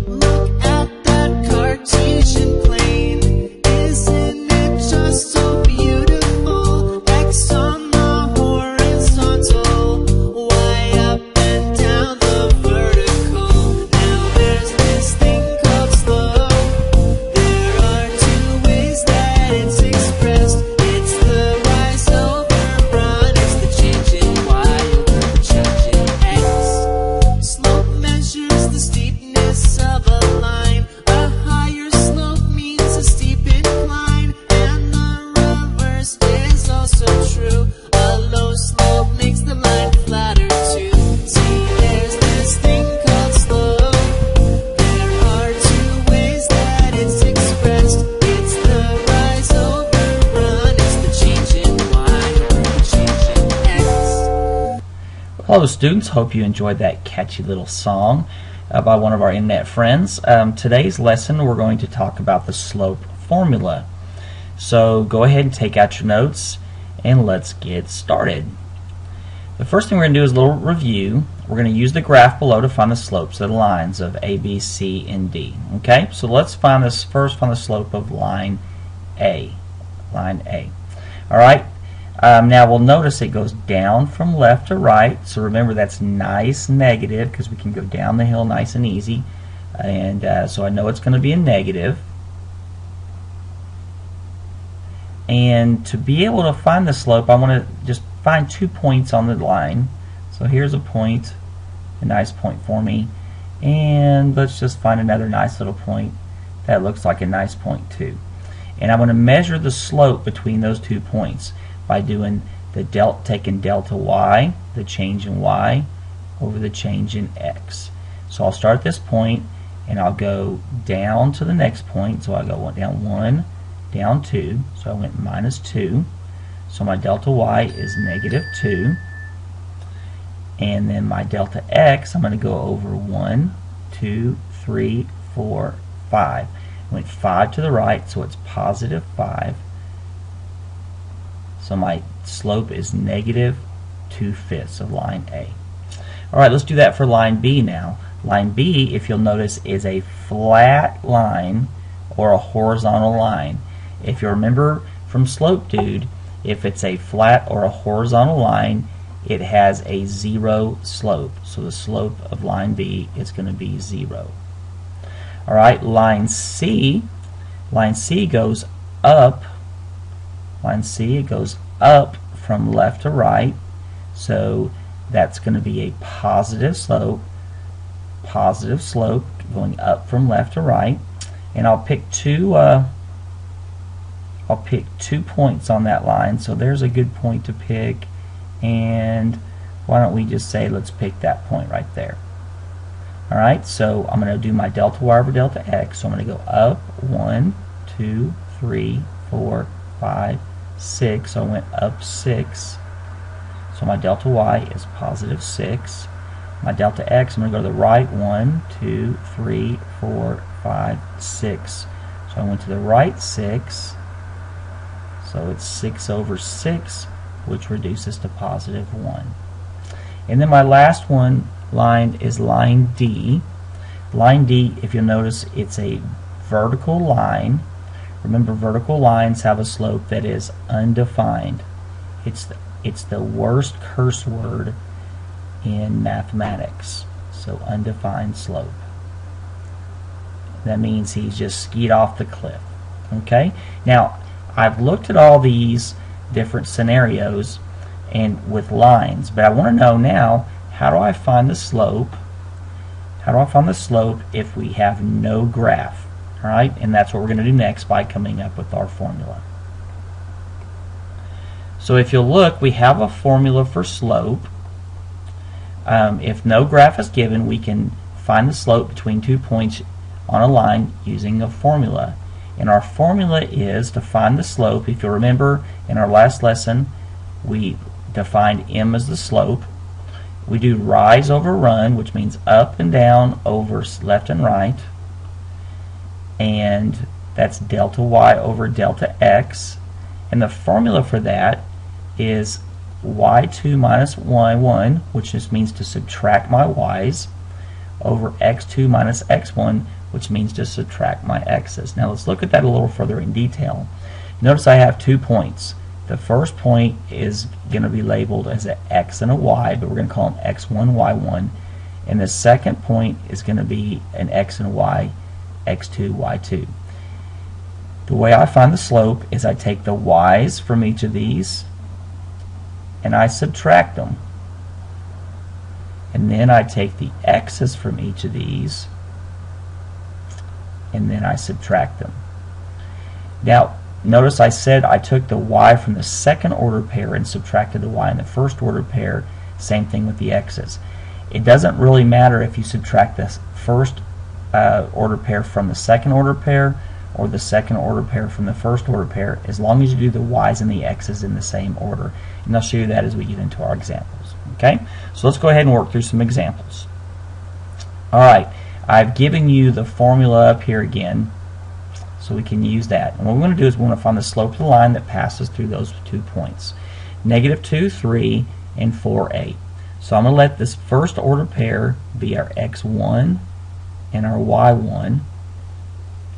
Look at that Cartesian plane. Isn't it just so beautiful? X on the horizontal, Y up and down the vertical. Now there's this thing called slope. There are two ways that it's expressed. It's the rise over run. It's the change in Y over the change in X. Slope measures the steepness of a line. A higher slope means a steep incline, and the reverse is also true. A low slope makes the line flatter too. See, there's this thing called slope. There are two ways that it's expressed. It's the rise over run. It's the change in Y over the change in X. Hello students, hope you enjoyed that catchy little song by one of our internet friends. Today's lesson we're going to talk about the slope formula. So go ahead and take out your notes and let's get started. The first thing we're going to do is a little review. We're going to use the graph below to find the slopes of the lines of A, B, C, and D. Okay, so let's find the slope of line A. Line A. Alright. Now we'll notice it goes down from left to right, so remember that's nice negative because we can go down the hill nice and easy, and so I know it's going to be a negative. And to be able to find the slope, I want to just find 2 points on the line. So here's a point, a nice point for me, and let's just find another nice little point that looks like a nice point too. And I'm going to measure the slope between those 2 points by doing taking delta y, the change in y, over the change in x. So I'll start at this point and I'll go down to the next point. So I go down 1, down 2. So I went minus 2. So my delta y is negative 2. And then my delta x, I'm going to go over 1, 2, 3, 4, 5. I went 5 to the right, so it's positive 5. So my slope is negative 2/5 of line A. Alright, let's do that for line B now. Line B, if you'll notice, is a flat line or a horizontal line. If you remember from Slope Dude, if it's a flat or a horizontal line, it has a 0 slope. So the slope of line B is going to be 0. Alright, line C goes up. Line C, it goes up from left to right, so that's going to be a positive slope going up from left to right. And I'll pick two points on that line, so there's a good point to pick, and why don't we just say let's pick that point right there. Alright, so I'm going to do my delta y over delta x, so I'm going to go up 1, 2, 3, 4, 5, 6, so I went up 6. So my delta y is positive 6. My delta x, I'm going to go to the right 1, 2, 3, 4, 5, 6. So I went to the right 6. So it's 6 over 6, which reduces to positive 1. And then my last line is line D. Line D, if you'll notice, it's a vertical line. Remember, vertical lines have a slope that is undefined. It's the worst curse word in mathematics. So undefined slope. That means he's just skied off the cliff. Okay? Now, I've looked at all these different scenarios and with lines, but I want to know now, how do I find the slope? How do I find the slope if we have no graph? Alright, and that's what we're going to do next by coming up with our formula. So if you'll look, we have a formula for slope. If no graph is given, we can find the slope between 2 points on a line using a formula. And our formula is to find the slope. If you remember, in our last lesson, we defined m as the slope. We do rise over run, which means up and down over left and right. And that's delta y over delta x. And the formula for that is y2 minus y1, which just means to subtract my y's, over x2 minus x1, which means to subtract my x's. Now let's look at that a little further in detail. Notice I have 2 points. The first point is going to be labeled as an x and a y, but we're going to call them x1, y1. And the second point is going to be an x and a y, x2, y2. The way I find the slope is I take the y's from each of these and I subtract them. And then I take the x's from each of these and then I subtract them. Now notice I said I took the y from the second order pair and subtracted the y in the first order pair. Same thing with the x's. It doesn't really matter if you subtract the first order pair from the second order pair or the second order pair from the first order pair, as long as you do the y's and the x's in the same order. And I'll show you that as we get into our examples. Okay, so let's go ahead and work through some examples. Alright, I've given you the formula up here again, so we can use that. And what we want to do is we want to find the slope of the line that passes through those 2 points. -2, 3, and 4, 8. So I'm going to let this first order pair be our x1 and our y1,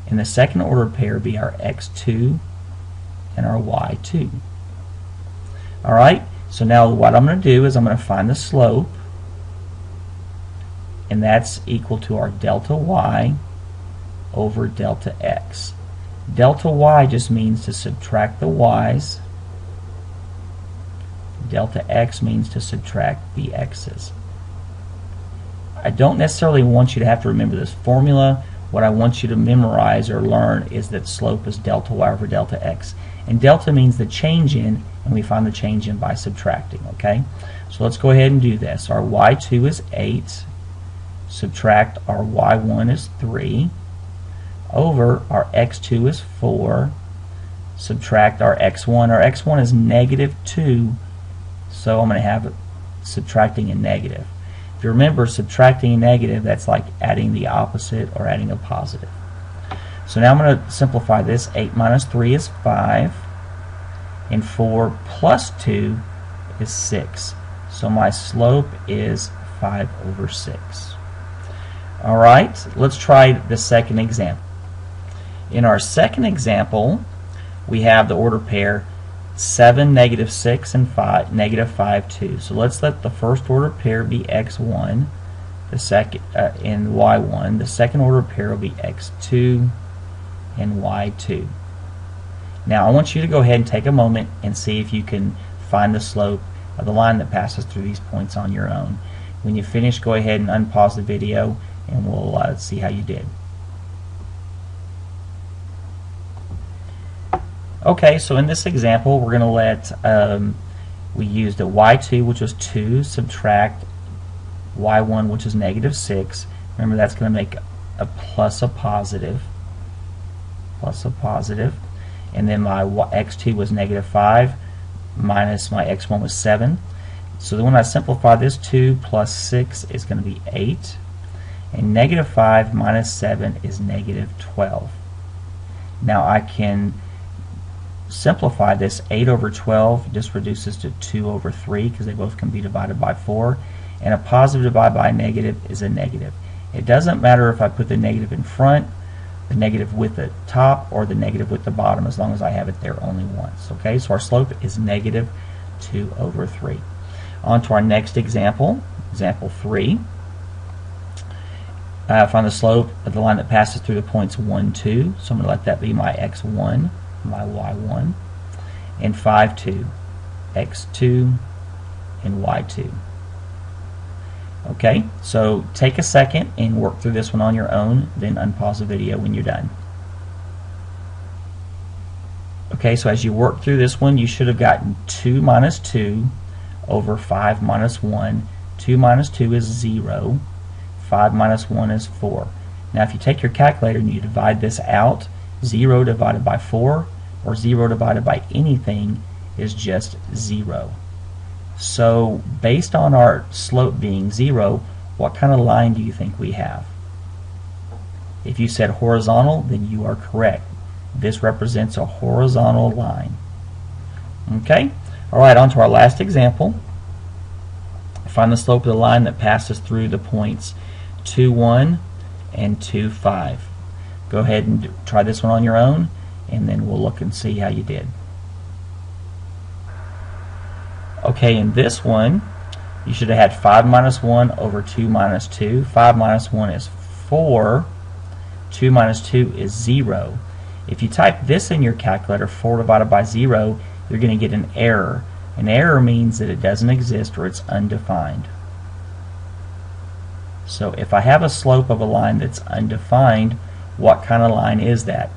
and the second order pair be our x2 and our y2. Alright, so now what I'm going to do is I'm going to find the slope, and that's equal to our delta y over delta x. Delta y just means to subtract the y's. Delta x means to subtract the x's. I don't necessarily want you to have to remember this formula. What I want you to memorize or learn is that slope is delta y over delta x. And delta means the change in, and we find the change in by subtracting. Okay? So let's go ahead and do this. Our y2 is 8. Subtract our y1 is 3. Over our x2 is 4. Subtract our x1. Our x1 is -2. So I'm going to have it subtracting a negative. If you remember, subtracting a negative, that's like adding the opposite or adding a positive. So now I'm going to simplify this. 8 minus 3 is 5. And 4 plus 2 is 6. So my slope is 5 over 6. Alright, let's try the second example. In our second example, we have the order pair 7, -6, and 5, -5, 2. So let's let the first order pair be x1, the second and y1. The second order pair will be x2 and y2. Now I want you to go ahead and take a moment and see if you can find the slope of the line that passes through these points on your own. When you finish, go ahead and unpause the video and we'll see how you did. Okay, so in this example, we're going to let, we used a y2, which was 2, subtract y1, which is -6. Remember, that's going to make a plus a positive. And then my x2 was -5, minus my x1 was 7. So then when I simplify this, 2 plus 6 is going to be 8. And -5 minus 7 is -12. Now I can simplify this. 8 over 12 just reduces to 2 over 3 because they both can be divided by 4. And a positive divided by a negative is a negative. It doesn't matter if I put the negative in front, the negative with the top, or the negative with the bottom, as long as I have it there only once. Okay, so our slope is -2 over 3. On to our next example, example 3. Find the slope of the line that passes through the points 1, 2. So I'm going to let that be my x1, my y1, and 5, 2, x2, and y2. Okay, so take a second and work through this one on your own, then unpause the video when you're done. Okay, so as you work through this one, you should have gotten 2 minus 2 over 5 minus 1. 2 minus 2 is 0. 5 minus 1 is 4. Now if you take your calculator and you divide this out, 0 divided by 4 or 0 divided by anything is just 0. So based on our slope being 0, what kind of line do you think we have? If you said horizontal, then you are correct. This represents a horizontal line. Okay? Alright, on to our last example. Find the slope of the line that passes through the points 2, 1 and 2, 5. Go ahead and try this one on your own, and then we'll look and see how you did. Okay, in this one, you should have had 5 minus 1 over 2 minus 2. 5 minus 1 is 4. 2 minus 2 is 0. If you type this in your calculator, 4 divided by 0, you're going to get an error. An error means that it doesn't exist or it's undefined. So if I have a slope of a line that's undefined, what kind of line is that?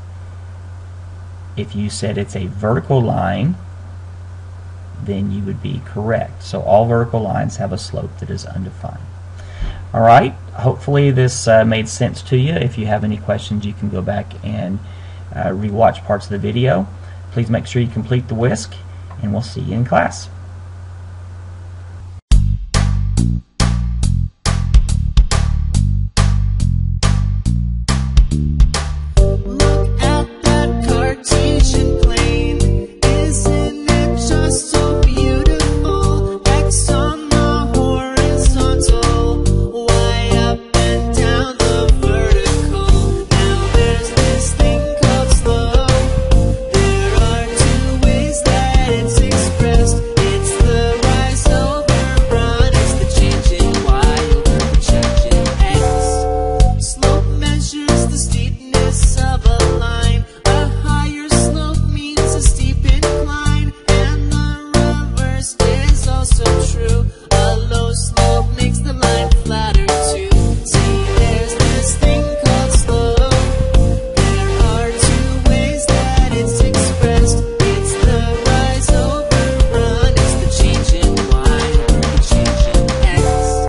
If you said it's a vertical line, then you would be correct. So all vertical lines have a slope that is undefined. Alright, hopefully this made sense to you. If you have any questions, you can go back and rewatch parts of the video. Please make sure you complete the WISC, and we'll see you in class.